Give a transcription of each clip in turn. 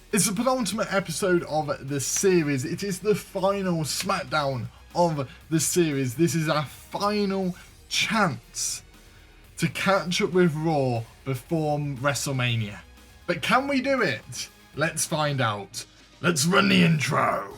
It's the penultimate episode of the series. It is the final SmackDown of the series. This is our final chance to catch up with Raw before WrestleMania. But can we do it? Let's find out. Let's run the intro.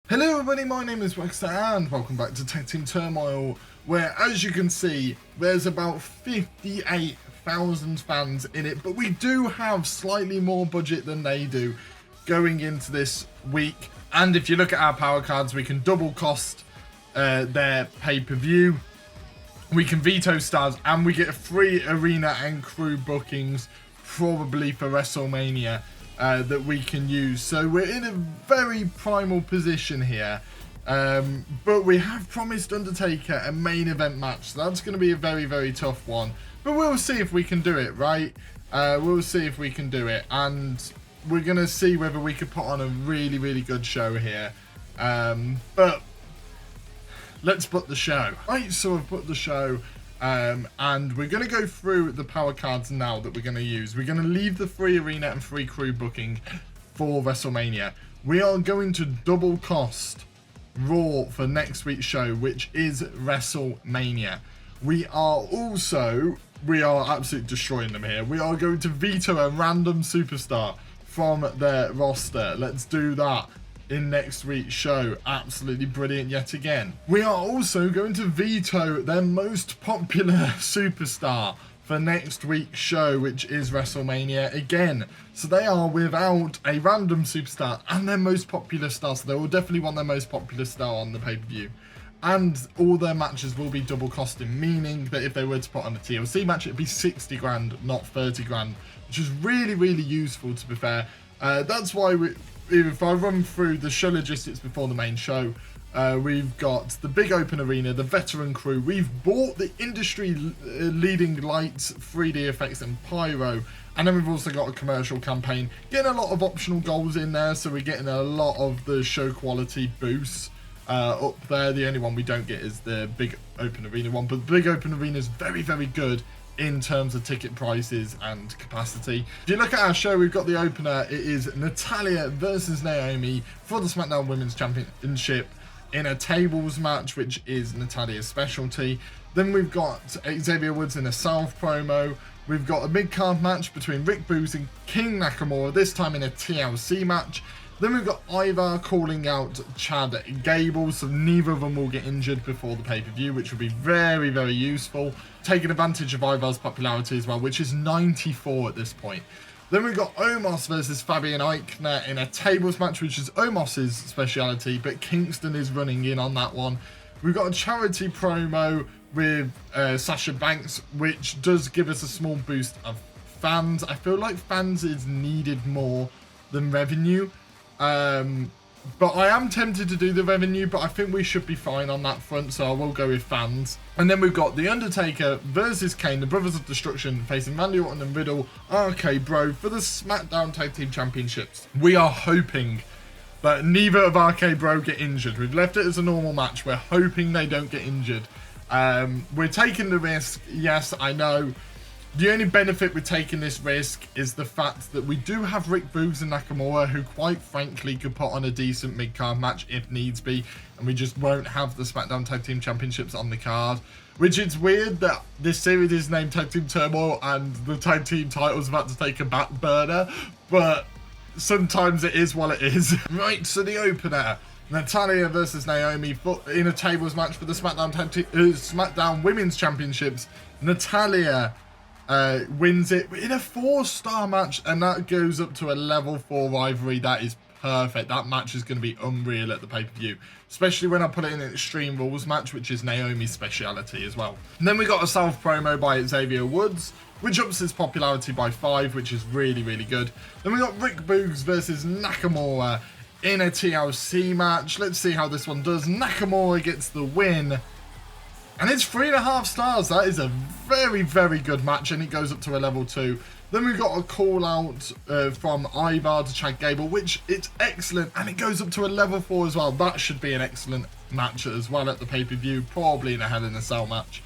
Hello everybody, my name is Bragster and welcome back to Tag Team Turmoil, where as you can see, there's about 58,000 fans in it, but we do have slightly more budget than they do going into this week. And if you look at our power cards, we can double cost their pay-per-view, we can veto stars, and we get free arena and crew bookings probably for WrestleMania. That we can use, so we're in a very primal position here, but we have promised Undertaker a main event match, so that's going to be a very tough one, but we'll see if we can do it, right? We'll see if we can do it, and we're going to see whether we could put on a really good show here, but let's put the show. Right, so I've put the show. And we're going to go through the power cards now that we're going to use. We're going to leave the free arena and free crew booking for WrestleMania. We are going to double cost Raw for next week's show, which is WrestleMania. We are absolutely destroying them here. We are going to veto a random superstar from their roster. Let's do that in next week's show. Absolutely brilliant yet again. We are also going to veto their most popular superstar for next week's show, which is WrestleMania again. So they are without a random superstar and their most popular star, so they will definitely want their most popular star on the pay-per-view. And all their matches will be double costing, meaning that if they were to put on a TLC match, it'd be 60 grand, not 30 grand, which is really useful, to be fair. That's why if I run through the show logistics before the main show, we've got the big open arena, the veteran crew, we've bought the industry leading lights, 3D effects and pyro, and then we've also got a commercial campaign, getting a lot of optional goals in there, so we're getting a lot of the show quality boosts up there. The only one we don't get is the big open arena one, but the big open arena is very good in terms of ticket prices and capacity. If you look at our show, we've got the opener. It is Natalya versus Naomi for the SmackDown Women's Championship in a tables match, which is Natalya's specialty. Then we've got Xavier Woods in a South promo. We've got a mid-card match between Rick Boogs and King Nakamura, this time in a TLC match. Then we've got Ivar calling out Chad Gable, so neither of them will get injured before the pay-per-view, which will be very useful. Taking advantage of Ivar's popularity as well, which is 94 at this point. Then we've got Omos versus Fabian Eichner in a tables match, which is Omos's speciality, but Kingston is running in on that one. We've got a charity promo with Sasha Banks, which does give us a small boost of fans. I feel like fans is needed more than revenue. But I am tempted to do the revenue, but I think we should be fine on that front, so I will go with fans. And then we've got The Undertaker versus Kane, the Brothers of Destruction, facing Randy Orton and Riddle, RK Bro, for the SmackDown Tag Team Championships. We are hoping that neither of RK Bro get injured. We've left it as a normal match. We're hoping they don't get injured. We're taking the risk, yes, I know. The only benefit with taking this risk is the fact that we do have Rick Boogs and Nakamura, who quite frankly could put on a decent mid-card match if needs be, and we just won't have the SmackDown Tag Team Championships on the card. Which is weird that this series is named Tag Team Turmoil and the Tag Team title's about to take a back burner, but sometimes it is what it is. Right, so the opener. Natalya versus Naomi in a tables match for the SmackDown Women's Championships. Natalya wins it in a 4-star match, and that goes up to a level 4 rivalry. That is perfect. That match is going to be unreal at the pay-per-view, especially when I put it in an Extreme Rules match, which is Naomi's speciality as well. And then we got a South promo by Xavier Woods, which ups his popularity by 5, which is really good. Then we got Rick Boogs versus Nakamura in a TLC match. Let's see how this one does. Nakamura gets the win. And it's 3.5 stars. That is a very good match, and it goes up to a level 2. Then we've got a call out from Ivar to Chad Gable, which it's excellent, and it goes up to a level 4 as well. That should be an excellent match as well at the pay-per-view, probably in a Hell in a Cell match.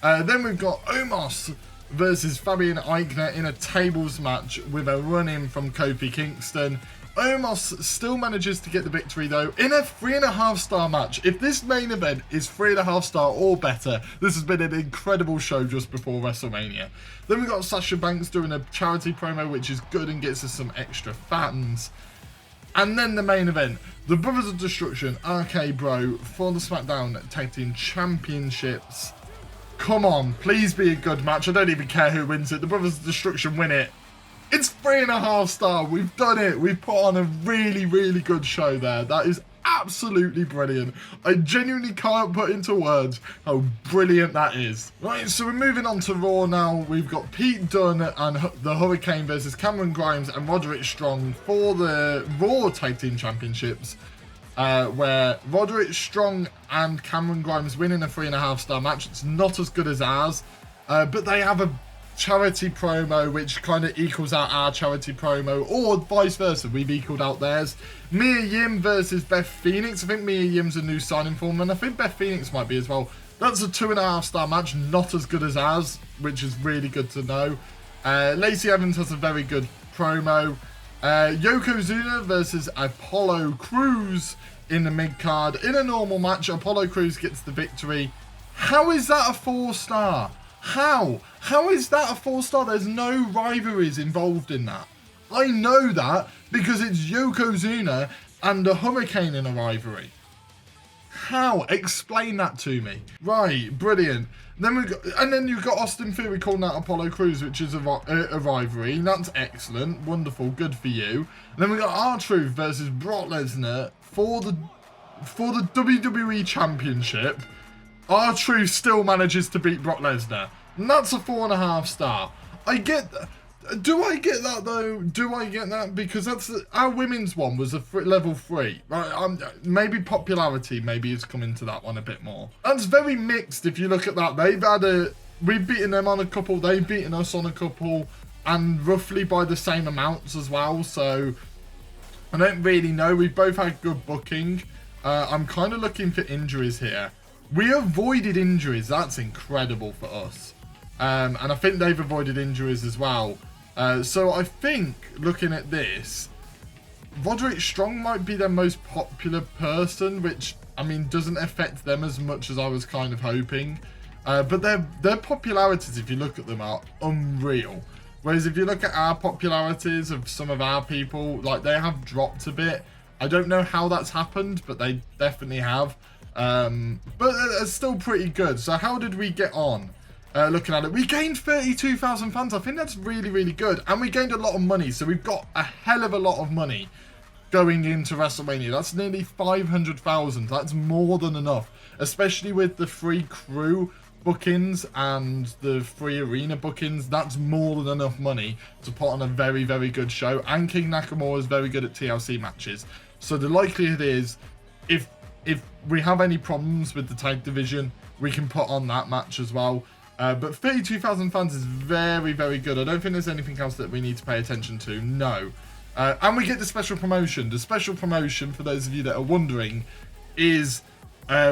Then we've got Omos versus Fabian Eichner in a tables match with a run-in from Kofi Kingston. Omos still manages to get the victory though in a 3.5-star match. If this main event is 3.5-star or better, this has been an incredible show just before WrestleMania. Then we've got Sasha Banks doing a charity promo, which is good and gets us some extra fans. And then the main event, the Brothers of Destruction, RK Bro, for the SmackDown Tag Team Championships. Come on, please be a good match. I don't even care who wins it. The Brothers of Destruction win it. It's 3.5-star. We've done it. We've put on a really, really good show there. That is absolutely brilliant. I genuinely can't put into words how brilliant that is. Right, so we're moving on to Raw now. We've got Pete Dunne and the Hurricane versus Cameron Grimes and Roderick Strong for the Raw Tag Team Championships. Where Roderick Strong and Cameron Grimes win in a 3.5-star match. It's not as good as ours, but they have a charity promo which kind of equals out our charity promo, or vice versa, we've equaled out theirs. Mia Yim versus Beth Phoenix. I think Mia Yim's a new signing for them, and I think Beth Phoenix might be as well. That's a 2.5-star match, not as good as ours, which is really good to know. Lacey Evans has a very good promo. Yokozuna versus Apollo Crews in the mid-card. In a normal match, Apollo Crews gets the victory. How is that a 4-star? How? How is that a 4-star? There's no rivalries involved in that. I know that because it's Yokozuna and the Hurricane in a rivalry. How? Explain that to me. Right, brilliant. Then you've got Austin Theory calling out Apollo Crews, which is a rivalry. That's excellent, wonderful, good for you. And then we got R-Truth versus Brock Lesnar for the WWE Championship. R-Truth still manages to beat Brock Lesnar. And that's a 4.5-star. I get that. Do I get that though? Do I get that? Because that's our women's one was a level 3. Right? Maybe popularity maybe is coming to that one a bit more. That's very mixed if you look at that. We've beaten them on a couple. They've beaten us on a couple, and roughly by the same amounts as well. So I don't really know. We've both had good booking. I'm kind of looking for injuries here. We avoided injuries. That's incredible for us. And I think they've avoided injuries as well. So I think, looking at this, Roderick Strong might be their most popular person, which, I mean, doesn't affect them as much as I was kind of hoping. But their popularities, if you look at them, are unreal. Whereas if you look at our popularities of some of our people, like, they have dropped a bit. I don't know how that's happened, but they definitely have. But it's still pretty good. So how did we get on? Looking at it, we gained 32,000 fans. I think that's really, really good. And we gained a lot of money. So we've got a hell of a lot of money going into WrestleMania. That's nearly 500,000. That's more than enough, especially with the free crew bookings and the free arena bookings. That's more than enough money to put on a very, very good show. And King Nakamura is very good at TLC matches. So the likelihood is, if we have any problems with the tag division, we can put on that match as well. But 32,000 fans is very, very good. I don't think there's anything else that we need to pay attention to. No. And we get the special promotion. The special promotion, for those of you that are wondering, is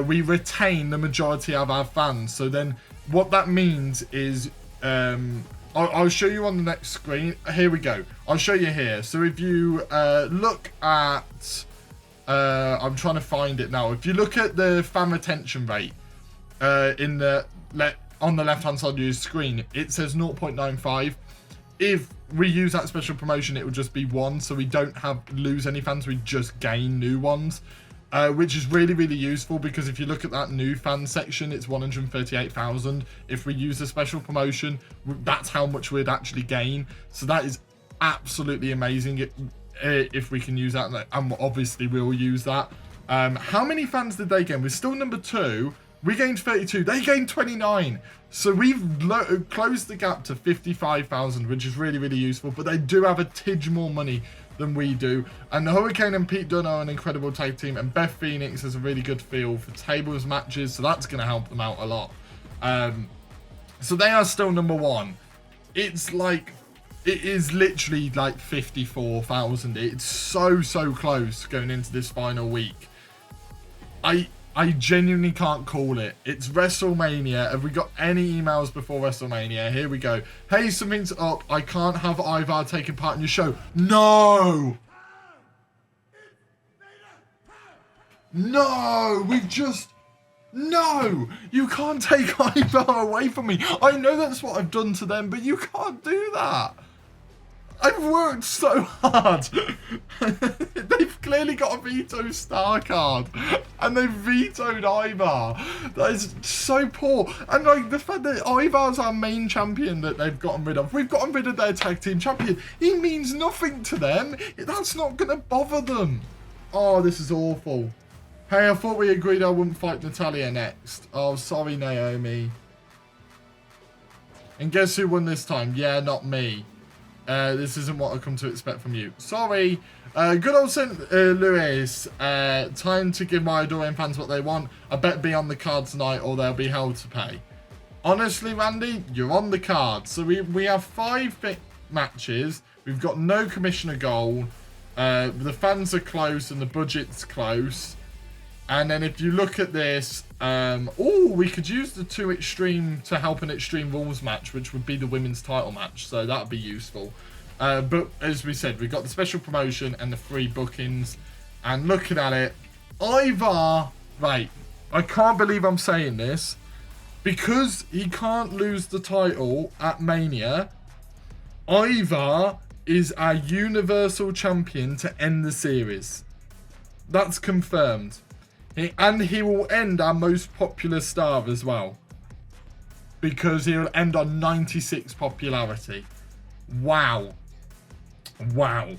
we retain the majority of our fans. So then what that means is, I'll show you on the next screen. Here we go. I'll show you here. So if you look at... I'm trying to find it now. If you look at the fan retention rate on the left-hand side of your screen, it says 0.95. If we use that special promotion, it will just be 1, so we don't lose any fans, we just gain new ones, which is really, really useful, because if you look at that new fan section, it's 138,000. If we use a special promotion, that's how much we'd actually gain. So that is absolutely amazing if we can use that, and obviously we'll use that. How many fans did they gain? We're still number 2. We gained 32. They gained 29. So we've closed the gap to 55,000, which is really, really useful. But they do have a tidge more money than we do. And the Hurricane and Pete Dunne are an incredible tag team. And Beth Phoenix has a really good feel for tables matches. So that's going to help them out a lot. So they are still number 1. It's like It is literally like 54,000. It's so close going into this final week. I genuinely can't call it. It's WrestleMania. Have we got any emails before WrestleMania? Here we go. Hey, something's up. I can't have Ivar taking part in your show. No! No! No! You can't take Ivar away from me. I know that's what I've done to them, but you can't do that. I've worked so hard. They've clearly got a veto star card. And they've vetoed Ivar. That is so poor. And like the fact that Ivar's our main champion that they've gotten rid of. We've gotten rid of their tag team champion. He means nothing to them. That's not going to bother them. Oh, this is awful. Hey, I thought we agreed I wouldn't fight Natalya next. Oh, sorry, Naomi. And guess who won this time? Yeah, not me. This isn't what I come to expect from you. Sorry. Good old St. Louis. Time to give my adoring fans what they want. I bet be on the card tonight or they'll be held to pay. Honestly, Randy, you're on the card. So we have 5 matches. We've got no commissioner goal. The fans are close and the budget's close. And then if you look at this, we could use the 2 Extreme to help an Extreme Rules match, which would be the women's title match. So that would be useful. But as we said, we've got the special promotion and the free bookings. And looking at it, Ivar, right, I can't believe I'm saying this. Because he can't lose the title at Mania, Ivar is our Universal Champion to end the series. That's confirmed. And he will end our most popular star as well. Because he'll end on 96 popularity. Wow. Wow.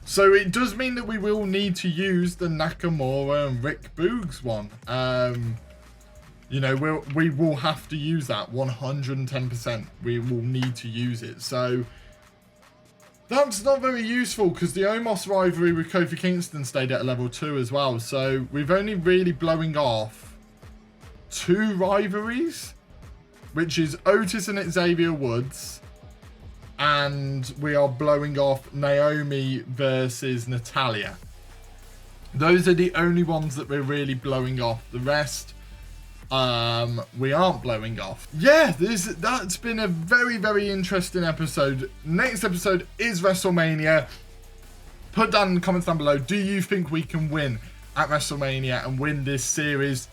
So it does mean that we will need to use the Nakamura and Rick Boogs one. You know, we will have to use that 110%. We will need to use it. So that's not very useful because the Omos rivalry with Kofi Kingston stayed at a level 2 as well. So we've only really blowing off 2 rivalries, which is Otis and Xavier Woods. And we are blowing off Naomi versus Natalya. Those are the only ones that we're really blowing off. The rest, we aren't blowing off. Yeah, that's been a very interesting episode. Next episode is WrestleMania. Put down in the comments down below, do you think we can win at WrestleMania and win this series?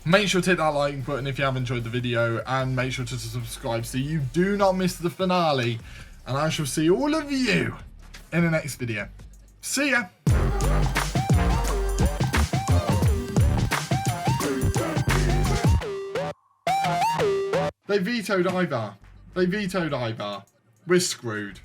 Make sure to hit that like button if you have enjoyed the video, and make sure to subscribe so you do not miss the finale. And I shall see all of you in the next video. See ya! They vetoed Ivar. We're screwed.